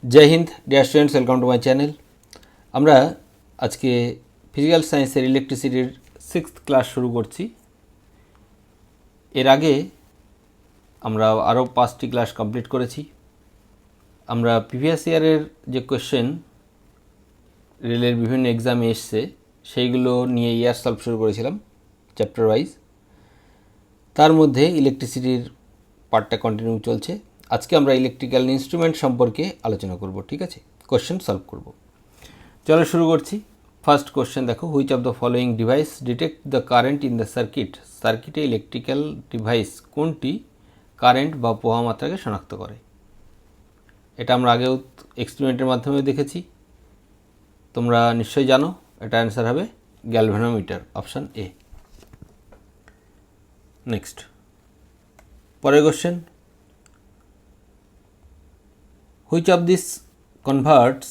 जय हिंद dear students, welcome to my channel. আমরা আজকে ফিজিক্যাল সায়েন্সের ইলেকট্রিসিটির 6th ক্লাস শুরু করছি। এর আগে আমরা আরও 5টি ক্লাস কমপ্লিট করেছি। আমরা প্রিভিয়াস ইয়ারের যে কোয়েশ্চেন রেলের বিভিন্ন এক্সামে এসছে সেইগুলো নিয়ে ইয়ার সলভ শুরু করেছিলাম চ্যাপ্টার ওয়াইজ। তার মধ্যে ইলেকট্রিসিটির পার্টটা কন্টিনিউ চলছে। আজকে আমরা ইলেকট্রিক্যাল ইনস্ট্রুমেন্ট সম্পর্কে আলোচনা করব, ঠিক আছে, কোশ্চেন সলভ করব। চলো শুরু করছি। ফার্স্ট কোশ্চেন দেখো, which of the following device detect the current in the circuit. সার্কিটে ইলেকট্রিক্যাল ডিভাইস কোনটি কারেন্ট বা প্রবাহ মাত্রাকে শনাক্ত করে? এটা আমরা আগেও এক্সপেরিমেন্টের মাধ্যমে দেখেছি, তোমরা নিশ্চয়ই জানো। এটা অ্যান্সার হবে গ্যালভানোমিটার, অপশান এ। নেক্সট, পরের question, which of this converts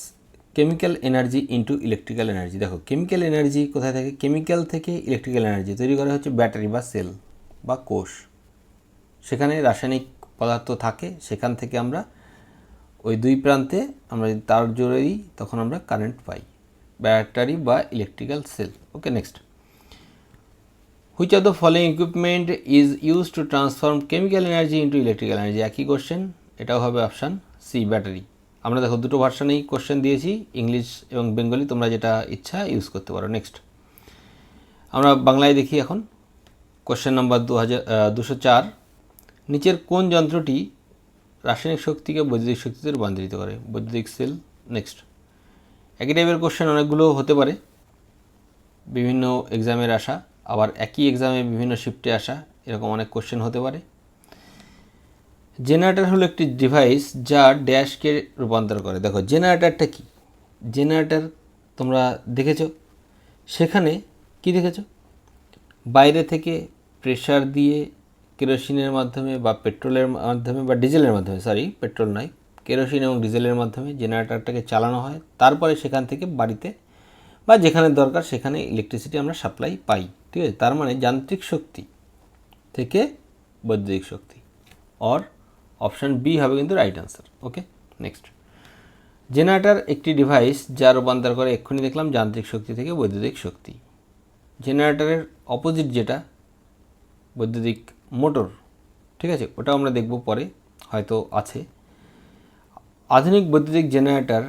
chemical energy into electrical energy. দেখো, কেমিক্যাল এনার্জি কোথায় থাকে? কেমিক্যাল থেকে ইলেকট্রিক্যাল এনার্জি তৈরি করা হচ্ছে ব্যাটারি বা সেল বা কোষ। সেখানে রাসায়নিক পদার্থ থাকে, সেখান থেকে আমরা ওই দুই প্রান্তে আমরা যদি তার জুড়ে দিই তখন আমরা কারেন্ট পাই, ব্যাটারি বা electrical cell. Okay, next, which of the following equipment is use to transform chemical energy into electrical energy. একই কোশ্চেন, এটাও হবে অপশান সি, ব্যাটারি। আমরা দেখো দুটো ভার্সানেই কোশ্চেন দিয়েছি, ইংলিশ এবং বেঙ্গলি, তোমরা যেটা ইচ্ছা ইউজ করতে পারো। নেক্সট, আমরা বাংলায় দেখি এখন। কোশ্চেন নাম্বার 204, নিচের কোন যন্ত্রটি রাসায়নিক শক্তিকে বৈদ্যুতিক শক্তিতে রূপান্তরিত করে? বৈদ্যুতিক সেল। নেক্সট, একই টাইপের কোশ্চেন অনেকগুলো হতে পারে, বিভিন্ন এক্সামের আসা, আবার একই এক্সামে বিভিন্ন শিফটে আসা, এরকম অনেক কোশ্চেন হতে পারে। জেনারেটর হলো একটি ডিভাইস যা ড্যাশকে রূপান্তর করে। দেখো, জেনারেটরটা কি? জেনারেটর তোমরা দেখেছো, সেখানে কি দেখেছো? বাইরে থেকে প্রেসার দিয়ে কেরোসিনের মাধ্যমে বা পেট্রোলের মাধ্যমে বা ডিজেলের মাধ্যমে, পেট্রোল নয়, কেরোসিন এবং ডিজেলের মাধ্যমে জেনারেটরটাকে চালানো হয়। তারপরে সেখান থেকে বাড়িতে বা যেখানে দরকার সেখানে ইলেকট্রিসিটি আমরা সাপ্লাই পাই, ঠিক আছে। তার মানে যান্ত্রিক শক্তি থেকে বৈদ্যুতিক শক্তি, অর অপশান বি হবে কিন্তু রাইট আনসার। ওকে, নেক্সট, জেনারেটর একটি ডিভাইস যা রূপান্তর করে, এক্ষুনি দেখলাম, যান্ত্রিক শক্তি থেকে বৈদ্যুতিক শক্তি। জেনারেটরের অপোজিট যেটা বৈদ্যুতিক মোটর, ঠিক আছে, ওটা আমরা দেখব পরে, হয়তো আছে। আধুনিক বৈদ্যুতিক জেনারেটর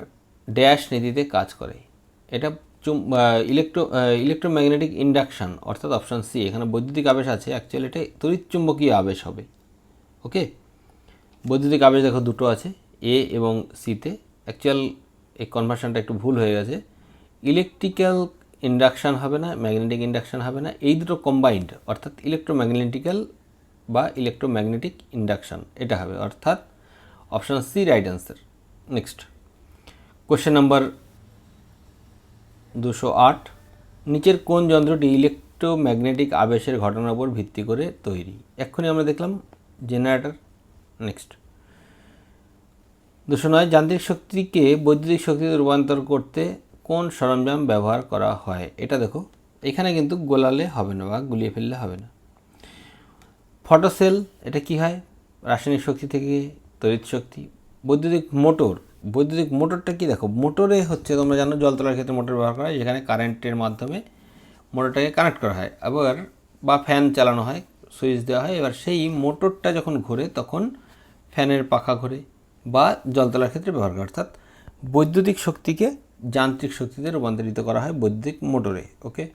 ড্যাশ নীতিতে কাজ করে। এটা ইলেকট্রোম্যাগনেটিক ইন্ডাকশান, অর্থাৎ অপশান সি। এখানে বৈদ্যুতিক আবেশ আছে, অ্যাকচুয়ালি এটা তড়িৎচুম্বকীয় আবেশ হবে। ওকে, বৈদ্যুতিক আবেশ দেখো দুটো আছে, এ এবং সিতে। অ্যাকচুয়াল এই কনভার্সনটা একটু ভুল হয়ে গেছে, ইলেকট্রিক্যাল ইন্ডাকশান হবে না, ম্যাগনেটিক ইন্ডাকশান হবে না, এই দুটো কম্বাইন্ড, অর্থাৎ ইলেকট্রোম্যাগনেটিক্যাল বা ইলেকট্রোম্যাগনেটিক ইন্ডাকশান এটা হবে, অর্থাৎ option C right answer. Next, question number 208, নিচের কোন যন্ত্রটি ইলেকট্রোম্যাগনেটিক আবেশের ঘটনার উপর ভিত্তি করে তৈরি? এক্ষুনি আমরা দেখলাম জেনারেটর। নেক্সট, 209, যান্ত্রিক শক্তিকে বৈদ্যুতিক শক্তিতে রূপান্তর করতে কোন সরঞ্জাম ব্যবহার করা হয়? এটা দেখো, এখানে কিন্তু গোলালে হবে না বা গুলিয়ে ফেললে হবে না। ফটোসেল, এটা কি হয়? রাসায়নিক শক্তি থেকে তড়িৎ শক্তি। বৈদ্যুতিক মোটরটা কি? দেখো, মোটরে হচ্ছে, তোমরা জানো জল তোলার ক্ষেত্রে মোটর ব্যবহার করা হয়, যেখানে কারেন্টের মাধ্যমে মোটরটাকে কানেক্ট করা হয়, আবার বা ফ্যান চালানো হয়, সুইচ দেওয়া হয়। এবার সেই মোটরটা যখন ঘোরে তখন ফ্যানের পাখা ঘোরে বা জল তোলার ক্ষেত্রে ব্যবহার করা, অর্থাৎ বৈদ্যুতিক শক্তিকে যান্ত্রিক শক্তিতে রূপান্তরিত করা হয় বৈদ্যুতিক মোটরে। ওকে,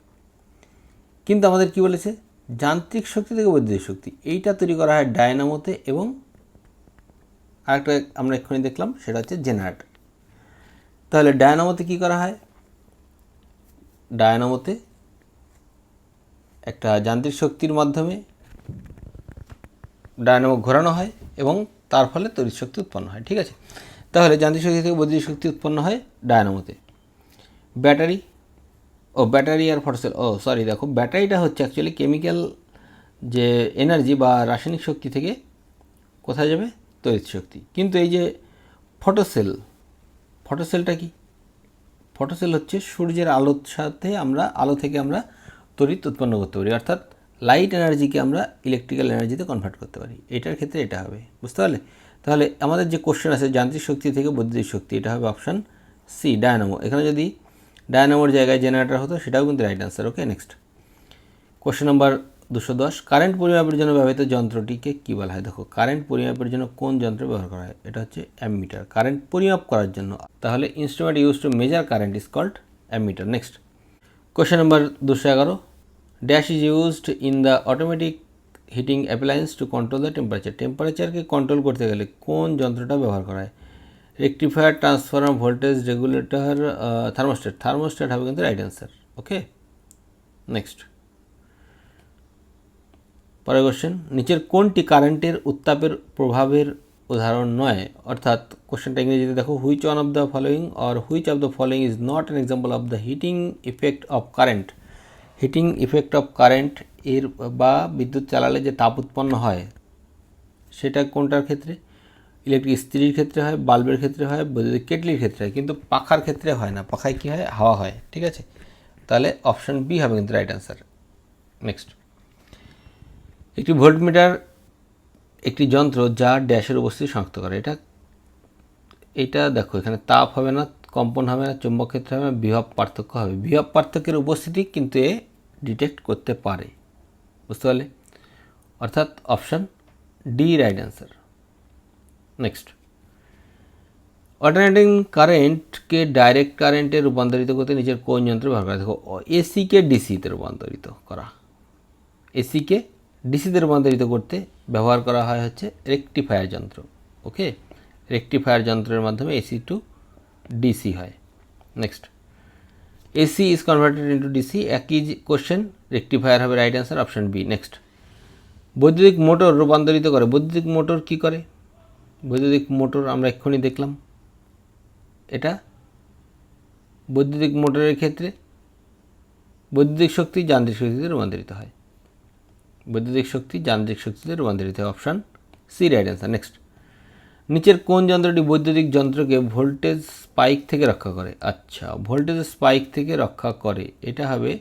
কিন্তু আমাদের কি বলেছে? যান্ত্রিক শক্তি থেকে বৈদ্যুতিক শক্তি, এইটা তৈরি করা হয় ডায়নামোতে, এবং আরেকটা আমরা এক্ষুনি দেখলাম, সেটা হচ্ছে জেনারেটর। তাহলে ডায়নামোতে কি করা হয়? ডায়নামোতে একটা যান্ত্রিক শক্তির মাধ্যমে ডায়নামো ঘোরানো হয় এবং তার ফলে তড়িৎ শক্তি উৎপন্ন হয়, ঠিক আছে। তাহলে যান্ত্রিক শক্তি থেকে বৈদ্যুতিক শক্তি উৎপন্ন হয় ডায়নামোতে। ব্যাটারি আর ফটোসেল, দেখো, ব্যাটারিটা হচ্ছে অ্যাকচুয়ালি কেমিক্যাল যে এনার্জি বা রাসায়নিক শক্তি থেকে কোথায় যাবে? তড়িৎ শক্তি। কিন্তু এই যে ফটোসেলটা কি? ফটোসেল হচ্ছে সূর্যের আলোর সাথে আলো থেকে আমরা তড়িৎ উৎপন্ন করতে পারি, অর্থাৎ লাইট এনার্জিকে আমরা ইলেকট্রিক্যাল এনার্জিতে কনভার্ট করতে পারি। এটার ক্ষেত্রে এটা হবে, বুঝতে পারলে? তাহলে আমাদের যে কোশ্চেন আছে যান্ত্রিক শক্তি থেকে বৈদ্যুতিক শক্তি, এটা হবে অপশান সি ডায়নামো। এখানে যদি ডায়নামোর জায়গায় জেনারেটর হতো সেটাও কিন্তু right answer. Okay, next question number 210, current পরিমাপের জন্য ব্যবহৃত যন্ত্রটিকে কী বলা হয়? দেখো, কারেন্ট পরিমাপের জন্য কোন যন্ত্র ব্যবহার করা হয়? এটা হচ্ছে অ্যামমিটার, কারেন্ট পরিমাপ করার জন্য। তাহলে instrument use to measure current is called ammeter. Next question number 211, dash is used in the automatic heating appliance to control the temperature. টেম্পারেচারকে কন্ট্রোল করতে গেলে কোন যন্ত্রটা ব্যবহার করা হয়? Rectifier, transformer, voltage regulator, thermostat. Thermostat হবে কিন্তু রাইট অ্যান্সার। ওকে, নেক্সট পরের কোশ্চেন, নিচের কোনটি কারেন্টের উত্তাপের প্রভাবের উদাহরণ নয়? অর্থাৎ কোশ্চেনটা ইংরেজিতে দেখো, which one of the following or which of the following is not an example of the heating effect of current. Heating effect of current এর বা বিদ্যুৎ চালালে যে তাপ উৎপন্ন হয় সেটা কোনটার ক্ষেত্রে? ইলেকট্রিক ইস্ত্রির ক্ষেত্রে হয়, বাল্বের ক্ষেত্রে হয়, বৈদ্যুতিক কেটলির ক্ষেত্রে হয়, কিন্তু পাখার ক্ষেত্রে হয় না। পাখায় কী হয়? হাওয়া হয়। ঠিক আছে, তাহলে অপশান বি হবে কিন্তু রাইট অ্যান্সার। নেক্সট, একটি ভোল্টমিটার একটি যন্ত্র যা ড্যাশের উপস্থিতি শনাক্ত করে। এটা দেখো, এখানে তাপ হবে না, কম্পন হবে না, চুম্বক ক্ষেত্র হবে না, বিভব পার্থক্য হবে। বিভব পার্থক্যের উপস্থিতি কিন্তু এ ডিটেক্ট করতে পারে। বুঝতে পারলে? অর্থাৎ option D right answer. Next, alternating কারেন্টকে ডাইরেক্ট কারেন্টে রূপান্তরিত করতে নিচের কোন যন্ত্র ব্যবহার করা? দেখো, এসিকে ডিসিতে রূপান্তরিত করা, এসিকে ডিসিতে রূপান্তরিত করতে ব্যবহার করা হয় হচ্ছে রেকটিফায়ার যন্ত্র। ওকে, রেকটিফায়ার যন্ত্রের মাধ্যমে এসি টু ডিসি হয়। Next, AC is converted into DC, একই কোশ্চেন, রেকটিফায়ার হবে right answer, option B. Next, বৈদ্যুতিক মোটর রূপান্তরিত করে। বৈদ্যুতিক মোটর কি করে? বৈদ্যুতিক মোটর আমরা এক্ষুনি দেখলাম, এটা বৈদ্যুতিক মোটরের ক্ষেত্রে বৈদ্যুতিক শক্তি যান্ত্রিক শক্তিতে রূপান্তরিত হয়। বৈদ্যুতিক শক্তি যান্ত্রিক শক্তিতে রূপান্তরিত হয়, option C right answer. Next, নিচের কোন যন্ত্রটি বৈদ্যুতিক যন্ত্রকে ভোল্টেজ স্পাইক থেকে রক্ষা করে? আচ্ছা, ভোল্টেজ স্পাইক থেকে রক্ষা করে, এটা হবে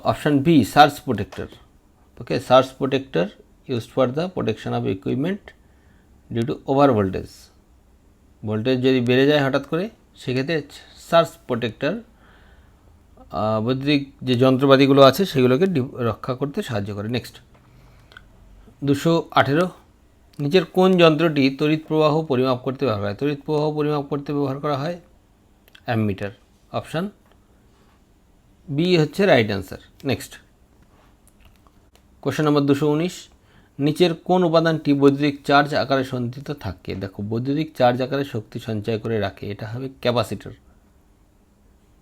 option B, surge protector. Okay, surge protector used for the protection of equipment due to over voltage. Voltage যদি বেড়ে যায় হঠাৎ করে, সেক্ষেত্রে সার্জ প্রোটেক্টর বৈদ্যুতিক যে যন্ত্রপাতিগুলো আছে সেগুলোকে রক্ষা করতে সাহায্য করে। নেক্সট 218, নিচের কোন যন্ত্রটি তড়িৎ প্রবাহ পরিমাপ করতে ব্যবহার করা হয়? তড়িৎ প্রবাহ পরিমাপ করতে ব্যবহার করা হয় অ্যামমিটার, অপশান বি হচ্ছে রাইট অ্যান্সার। নেক্সট কোশ্চেন নম্বর 219, নিচের কোন উপাদানটি বৈদ্যুতিক চার্জ আকারে সঞ্চিত থাকে? দেখো, বৈদ্যুতিক চার্জ আকারে শক্তি সঞ্চয় করে রাখে, এটা হবে ক্যাপাসিটর।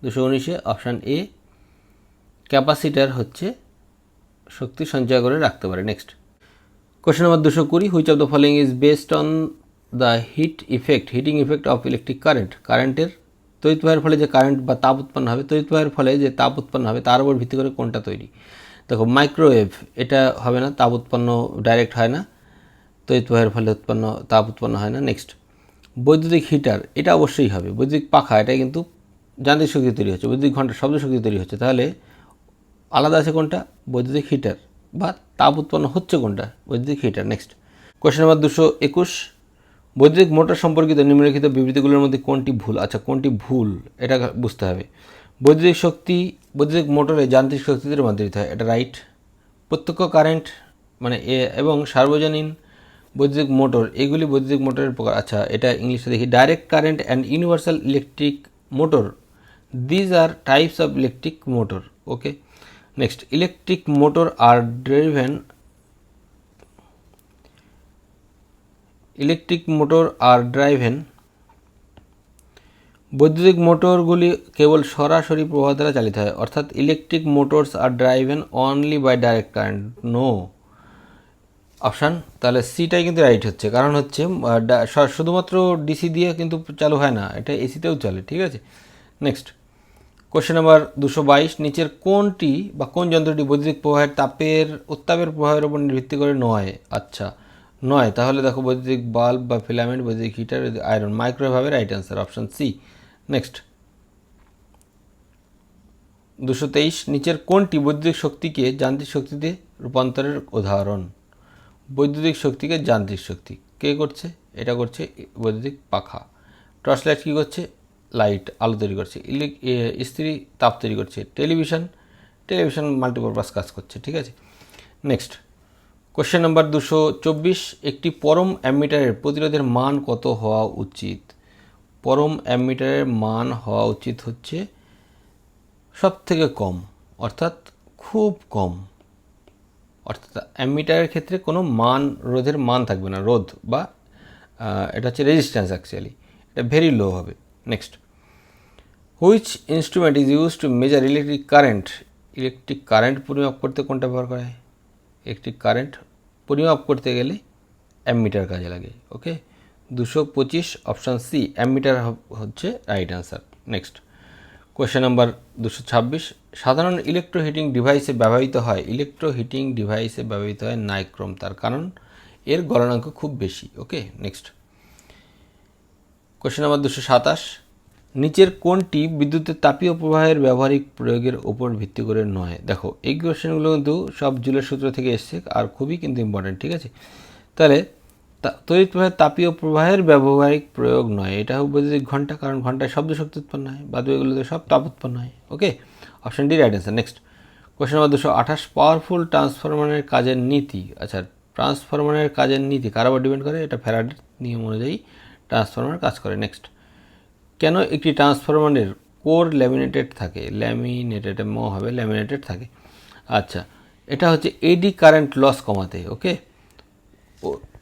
219-এ অপশান এ, ক্যাপাসিটার হচ্ছে শক্তি সঞ্চয় করে রাখতে পারে। Next question number 220, which of the following is based on the heating effect of electric current. কারেন্টের তড়িৎ প্রবাহের ফলে যে কারেন্ট বা তাপ উৎপন্ন হবে, তড়িৎ প্রবাহের ফলে যে তাপ উৎপন্ন হবে তার উপর ভিত্তি করে কোনটা তৈরি? দেখো, মাইক্রোওয়েভ, এটা হবে না, তাপ উৎপন্ন ডাইরেক্ট হয় না, তড়িৎ প্রবাহের ফলে তাপ উৎপন্ন হয় না। নেক্সট, বৈদ্যুতিক হিটার, এটা অবশ্যই হবে। বৈদ্যুতিক পাখা, এটা কিন্তু যান্ত্রিক শক্তি তৈরি হচ্ছে। বৈদ্যুতিক ঘণ্টা শব্দ শক্তি তৈরি হচ্ছে, তাহলে আলাদা আছে কোনটা? বৈদ্যুতিক হিটার। বা তাপ উৎপন্ন হচ্ছে কোনটা? বৈদ্যুতিক হিটার। নেক্সট কোশ্চেন নাম্বার 221, বৈদ্যুতিক মোটর সম্পর্কিত নিম্নলিখিত বিবৃতিগুলোর মধ্যে কোনটি ভুল? আচ্ছা, কোনটি ভুল এটা বুঝতে হবে। বৈদ্যুতিক মোটরে যান্ত্রিক শক্তিতে রূপান্তরিত হয়, এটা রাইট। প্রত্যক্ষ কারেন্ট মানে এবং সার্বজনীন বৈদ্যুতিক মোটর, এগুলি বৈদ্যুতিক মোটরের প্রকার। আচ্ছা, এটা ইংলিশে দেখি, direct current and universal electric motor, these are types of electric motor. Okay, next, electric motor are driven বৈদ্যুতিক মোটরগুলি কেবল সরাসরি প্রবাহ দ্বারা চালিত হয়, অর্থাৎ electric motors are driven only by direct current. No, option তাহলে সিটাই কিন্তু রাইট হচ্ছে, কারণ হচ্ছে শুধুমাত্র ডিসি দিয়ে কিন্তু চালু হয় না, এটা এসিতেও চলে। ঠিক আছে, নেক্সট কোশ্চেন নাম্বার 222, নিচের কোনটি বা কোন যন্ত্রটি বৈদ্যুতিক প্রবাহের উত্তাপের প্রবাহের উপর ভিত্তি করে নয়? আচ্ছা, নয়, তাহলে দেখো, বৈদ্যুতিক বাল্ব বা ফিলামেন্ট, বৈদ্যুতিক হিটার, আয়রন। মাইক্রোওয়েভ হবে right answer, option C. Next 223, নিচের কোনটি বৈদ্যুতিক শক্তিকে যান্ত্রিক শক্তিতে রূপান্তরের উদাহরণ? বৈদ্যুতিক শক্তিকে যান্ত্রিক শক্তি, কে করছে? এটা করছে বৈদ্যুতিক পাখা। টর্চ লাইট কী করছে? লাইট, আলো তৈরি করছে। ইস্ত্রি তাপ তৈরি করছে। টেলিভিশন মাল্টিপারপাস কাজ করছে, ঠিক আছে। নেক্সট কোশ্চেন নাম্বার 224, একটি পরম অ্যামিটারের প্রতিরোধের মান কত হওয়া উচিত? পরম অ্যামিটারের মান হওয়া উচিত হচ্ছে সব থেকে কম, অর্থাৎ খুব কম। অর্থাৎ অ্যামিটারের ক্ষেত্রে কোনো রোধের মান থাকবে না, রোধ বা এটা হচ্ছে রেজিস্ট্যান্স, অ্যাকচুয়ালি এটা ভেরি লো হবে। Next, which instrument is use to measure electric current? Electric current পরিমাপ করতে কোনটা ব্যবহার করা হয়? ইলেকট্রিক কারেন্ট পরিমাপ করতে গেলে অ্যামিটার কাজে লাগে। ওকে, 225 অপশান সি, অ্যামিটার হচ্ছে right answer. Next question number 226, সাধারণ ইলেকট্রো হিটিং ডিভাইসে ব্যবহৃত হয় নাইক্রোম, তার কারণ এর গলনাঙ্ক খুব বেশি। ওকে, নেক্সট কোয়েশ্চেন নাম্বার 227, নিচের কোনটি বিদ্যুতের তাপীয় প্রবাহের ব্যবহারিক প্রয়োগের ওপর ভিত্তি করে নয়? দেখো এই কোয়েশ্চেনগুলো কিন্তু সব জুলের সূত্র থেকে এসছে আর খুবই কিন্তু ইম্পর্টেন্ট, ঠিক আছে। তাহলে তড়িৎ প্রবাহের তাপীয় প্রবাহের ব্যবহারিক প্রয়োগ নয়, এটা হবে বৈদ্যুতিক ঘন্টা, কারণ ঘন্টায় শব্দ শক্তি উৎপন্ন হয়, বাদ এগুলোতে সব তাপ উৎপন্ন হয়। Okay, option D right answer. Next question number 228, powerful ট্রান্সফরমারের কাজের নীতি। আচ্ছা, ট্রান্সফরমারের কাজের নীতি কার উপর ডিপেন্ড করে? এটা ফ্যারাডের নিয়ম অনুযায়ী ট্রান্সফরমার কাজ করে। নেক্সট, কেন একটি ট্রান্সফরমারের কোর ল্যামিনেটেড থাকে? ল্যামিনেটেড হবে, ল্যামিনেটেড থাকে। আচ্ছা, এটা হচ্ছে এডি কারেন্ট লস কমাতে। ওকে,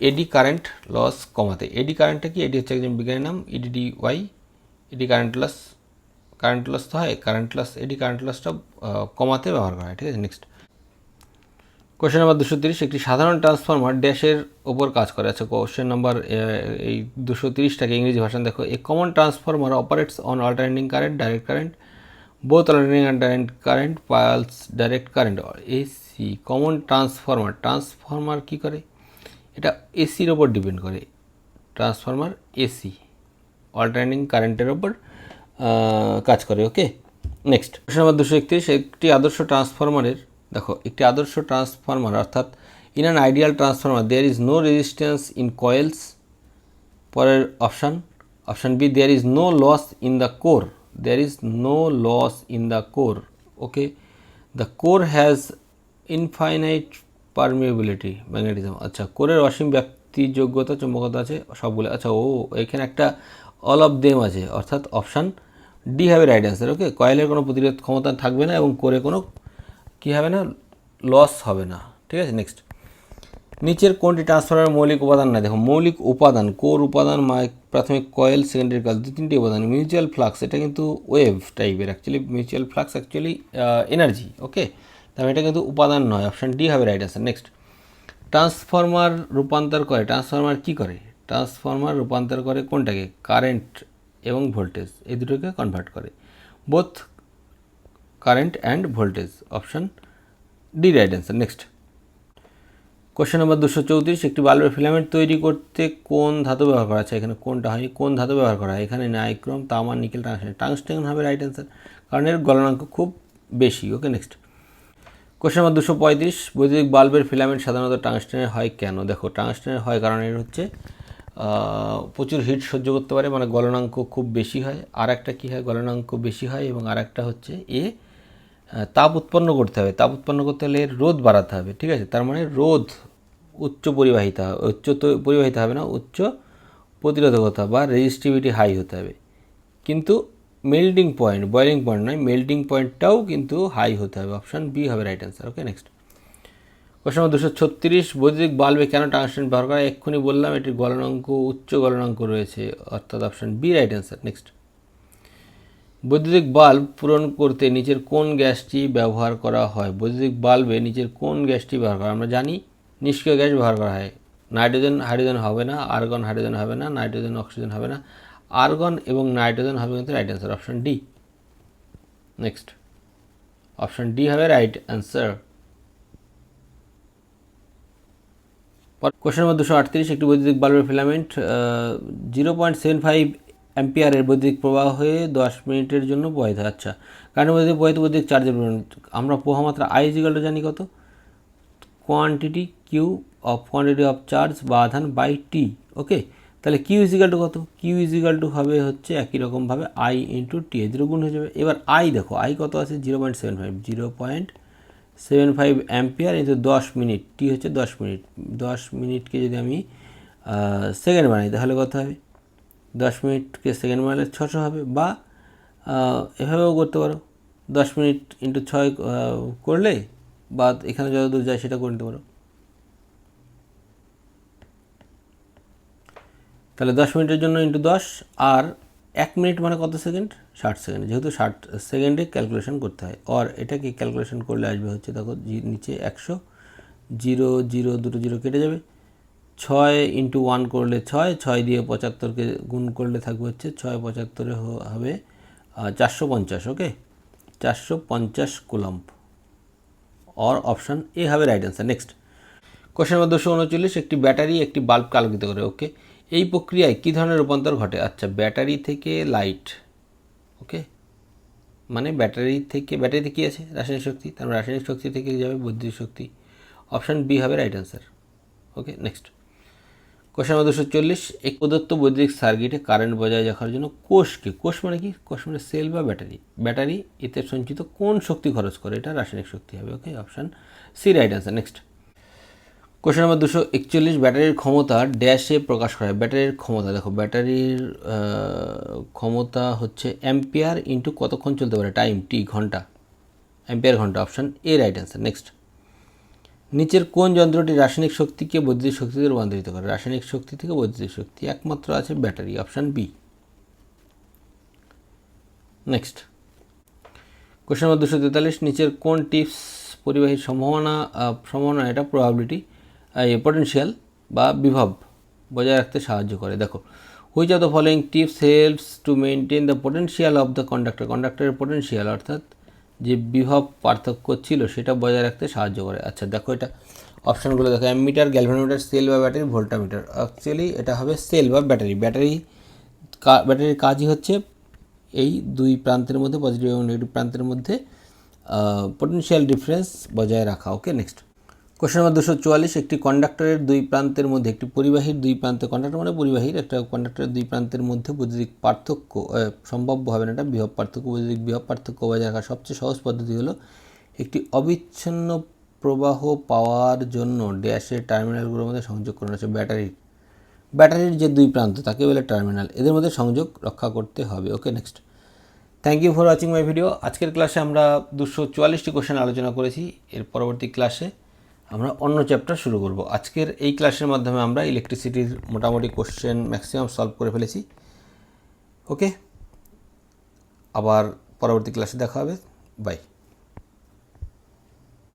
এডি কারেন্ট লস কমাতে। এডি কারেন্টটা কি? এডি হচ্ছে একজন বিজ্ঞানীর নাম, ইডিডিওয়াই, এডি কারেন্ট লস তো হয়, এডি কারেন্ট লসটা কমাতে ব্যবহার করা হয়, ঠিক আছে। নেক্সট কোয়েশ্চেন নাম্বার 230, একটি সাধারণ ট্রান্সফরমার ড্যাশের ওপর কাজ করে। আচ্ছা, কোয়েশ্চেন নাম্বার এই 230টাকে ইংরেজি ভাষায় দেখো, a common transformer operates on alternating current, direct current, both alternating and direct current, pulse direct current, AC. Common transformer কী করে? এটা এসির ওপর ডিপেন্ড করে। ট্রান্সফরমার এসি, অল্টারনেটিং কারেন্টের ওপর কাজ করে। ওকে, নেক্সট কোয়েশ্চন নাম্বার 231, একটি আদর্শ ট্রান্সফরমারের, দেখো একটি আদর্শ ট্রান্সফরমার অর্থাৎ in an ideal transformer there is no resistance in coils. পরের option B, there is no loss in the core, okay, the core has infinite permeability, magnetism. আচ্ছা, কোরের অসীম ব্যাপ্তিযোগ্যতা, চুম্বকতা আছে সবগুলো। আচ্ছা, এখানে একটা অল অফ দেম আছে, অর্থাৎ অপশান ডি হবে রাইট অ্যান্সার। ওকে, কয়েলের কোনো প্রতিরোধ ক্ষমতা থাকবে না এবং কোরে কোনো কী হবে না, লস হবে না, ঠিক আছে। নেক্সট, নিচের কোনটি ট্রান্সফরমারের মৌলিক উপাদান না? দেখো মৌলিক উপাদান, কোর উপাদান, প্রাথমিক কয়েল, সেকেন্ডারি কয়েল, 2-3টি উপাদান। মিউচুয়াল ফ্লাক্স, এটা কিন্তু ওয়েভ টাইপের, actually mutual flux actually energy. Okay, তবে এটা কিন্তু উপাদান নয়, অপশান ডি হবে রাইট অ্যান্সার। নেক্সট, ট্রান্সফরমার রূপান্তর করে, ট্রান্সফরমার কী করে? ট্রান্সফরমার রূপান্তর করে কোনটাকে? কারেন্ট এবং ভোল্টেজ, এই দুটোকে কনভার্ট করে, both current and voltage, option D right answer. Next question number 234, একটি বাল্বের ফিলামেন্ট তৈরি করতে কোন ধাতু ব্যবহার করা? আছে এখানে কোনটা হয়, কোন ধাতু ব্যবহার করা হয়? এখানে নাইক্রোম, তামা, নিকেল, টাংস্টেন হবে রাইট অ্যান্সার, কারণ এর গলনাঙ্ক খুব বেশি। ওকে, নেক্সট কোয়েশ্চেন নাম্বার 235, বৈদ্যুতিক বাল্বের ফিলামেন্ট সাধারণত টাংস্টেনের হয় কেন? দেখো টাংস্টেনের হয় কারণ এর হচ্ছে প্রচুর হিট সহ্য করতে পারে, মানে গলনাঙ্ক খুব বেশি হয়। আর একটা কী হয়, গলনাঙ্ক বেশি হয়, এবং আর একটা হচ্ছে তাপ উৎপন্ন করতে হবে, তাপ উৎপন্ন করতে হলে এর রোধ বাড়াতে হবে, ঠিক আছে। তার মানে রোধ উচ্চ পরিবাহিতা হবে না, উচ্চ প্রতিরোধকতা বা রেজিস্টিভিটি হাই হতে হবে। কিন্তু মেল্টিং পয়েন্ট, বয়েলিং পয়েন্ট নয়, মেল্টিং পয়েন্টটাও কিন্তু হাই হতে হবে, অপশান বি হবে right answer. Okay, next question number 236, বৈদ্যুতিক বাল্বে কেন টাংস্টেন ব্যবহার করা? এক্ষুনি বললাম এটির গলনাঙ্ক, উচ্চ গলনাঙ্ক রয়েছে, অর্থাৎ option B right answer. Next, বৈদ্যুতিক বাল্ব পূরণ করতে নিচের কোন গ্যাসটি ব্যবহার করা হয়? বৈদ্যুতিক বাল্বে নিচের কোন গ্যাসটি ব্যবহার করা? আমরা জানি নিষ্ক্রিয় গ্যাস ব্যবহার করা হয়। নাইট্রোজেন হাইড্রোজেন হবে না, আর্গন হাইড্রোজেন হবে না, নাইট্রোজেন অক্সিজেন হবে না, আর্গন এবং নাইট্রোজেন হবে কিন্তু right answer, option D. Next, option D হবে রাইট অ্যান্সার। কোয়েশ্চন নম্বর 238, একটি বৈদ্যুতিক বাল্বের ফিলামেন্ট 0.75 অ্যাম্পিয়ারের বৈদ্যুতিক প্রবাহ হয়ে 10 মিনিটের জন্য প্রবাহিত হয়। আচ্ছা, কারেন্টের মধ্যে প্রবাহিত বৈদ্যুতিক চার্জের পরিমাণ, আমরা প্রবাহমাত্রা আই ইজিক্যাল টু জানি কত, quantity Q of quantity of charge বা আধান বাই টি। ওকে, তাহলে কিউ ইজিক্যাল টু কত? কিউ ইজিক্যাল টু হবে হচ্ছে একই রকমভাবে আই ইন্টু টি, এ দুটো গুণ হয়ে যাবে। এবার আই দেখো, আই কত আছে? 0.75 অ্যাম্পিয়ার ইন্টু 10 মিনিট, টি হচ্ছে 10 মিনিট। 10 মিনিটকে যদি আমি সেকেন্ড বানাই তাহলে কত হবে? 10 মিনিটকে সেকেন্ড বানালে 600 হবে, বা এভাবেও করতে পারো, 10 মিনিট ইন্টু 6 করলে, বা এখানে যত দূর যায় সেটা করে নিতে পারো। তাহলে 10 মিনিটের জন্য ইন্টু 10, আর 1 মিনিট মানে কত সেকেন্ড? 60 সেকেন্ড, যেহেতু 60 সেকেন্ডে ক্যালকুলেশন করতে হয়। আর এটাকে ক্যালকুলেশন করলে আসবে হচ্ছে, দেখো নিচে 100, 0 0 দুটো 0 কেটে যাবে, 6 ইন্টু 1 করলে 6, 6 দিয়ে 75কে গুণ করলে থাকবে হচ্ছে 6 75 হবে 450। ওকে, 450 কুলম্ব, और অপশান এ হবে রাইট অ্যান্সার। নেক্সট কোশ্চেন নম্বর 239, একটি ব্যাটারি একটি বাল্বকে আলোকিত করে। ওকে, এই প্রক্রিয়ায় কী ধরনের রূপান্তর ঘটে? আচ্ছা, ব্যাটারি থেকে লাইট। ওকে, মানে ব্যাটারিতে কী আছে? রাসায়নিক শক্তি, তার মানে রাসায়নিক শক্তি থেকে যাবে বৈদ্যুতিক শক্তি। অপশান বি হবে right answer. Okay, next question নম্বর 240, এক প্রদত্ত বৈদ্যুতিক সার্কিটে কারেন্ট বজায় রাখার জন্য কোষ মানে কি? কোষ মানে সেল বা ব্যাটারি এতে সঞ্চিত কোন শক্তি খরচ করে? এটা রাসায়নিক শক্তি হবে। Okay, option C right answer. Next question number 241, ব্যাটারির ক্ষমতা ড্যাশে প্রকাশ করা হয়। ব্যাটারির ক্ষমতা দেখো, ব্যাটারির ক্ষমতা হচ্ছে অ্যাম্পিয়ার ইন্টু কতক্ষণ চলতে পারে, টাইম, টি, ঘন্টা, অ্যাম্পিয়ার ঘন্টা। Option A right answer. Next নিচের কোন যন্ত্রটি রাসায়নিক শক্তিকে বৈদ্যুতিক শক্তিতে রূপান্তরিত করে? রাসায়নিক শক্তি থেকে বৈদ্যুতিক শক্তি একমাত্র আছে battery. Option B. Next question number 243, নিচের কোন টিপস পরিবাহীর সম্ভাবনা এটা প্রবাবিলিটি পটেনশিয়াল বা বিভব বজায় রাখতে সাহায্য করে? দেখো, which of the following tips helps to maintain the potential of the conductor? কন্ডাক্টরের পোটেনশিয়াল অর্থাৎ যে বিভব পার্থক্য ছিল সেটা বজায় রাখতে সাহায্য করে। আচ্ছা দেখো, এটা অপশানগুলো দেখো, অ্যামিটার, গ্যালভানোমিটার, সেল বা ব্যাটারি, ভোল্টামিটার। অ্যাকচুয়ালি এটা হবে সেল বা ব্যাটারি। ব্যাটারির কাজই হচ্ছে এই দুই প্রান্তের মধ্যে, পজিটিভ এবং নেগেটিভ প্রান্তের মধ্যে পোটেনশিয়াল ডিফারেন্স বজায় রাখা। ওকে, নেক্সট কোশ্চেন নম্বর 244, একটি কন্ডাক্টরের দুই প্রান্তের মধ্যে, একটি পরিবাহীর দুই প্রান্তে, কন্ডাক্টর মানে পরিবাহীর, একটা কন্ডাক্টরের দুই প্রান্তের মধ্যে বৈদ্যুতিক পার্থক্য সম্ভাব্য হবে না, এটা বিভব পার্থক্য। বৈদ্যুতিক বিভব পার্থক্য বজায় রাখার সবচেয়ে সহজ পদ্ধতি হলো একটি অবিচ্ছিন্ন প্রবাহ পাওয়ার জন্য ড্যাশের টার্মিনালগুলোর মধ্যে সংযোগ করানো হচ্ছে। ব্যাটারির যে দুই প্রান্ত তাকে বলে টার্মিনাল, এদের মধ্যে সংযোগ রক্ষা করতে হবে। Okay, next thank you for watching my video. আজকের ক্লাসে আমরা 244টি কোশ্চেন আলোচনা করেছি। এর পরবর্তী ক্লাসে আমরা অন্য চ্যাপ্টার শুরু করব। আজকের এই ক্লাসের মাধ্যমে আমরা ইলেকট্রিসিটির মোটামুটি কোশ্চেন ম্যাক্সিমাম সলভ করে ফেলেছি। ওকে, আবার পরবর্তী ক্লাসে দেখা হবে। বাই।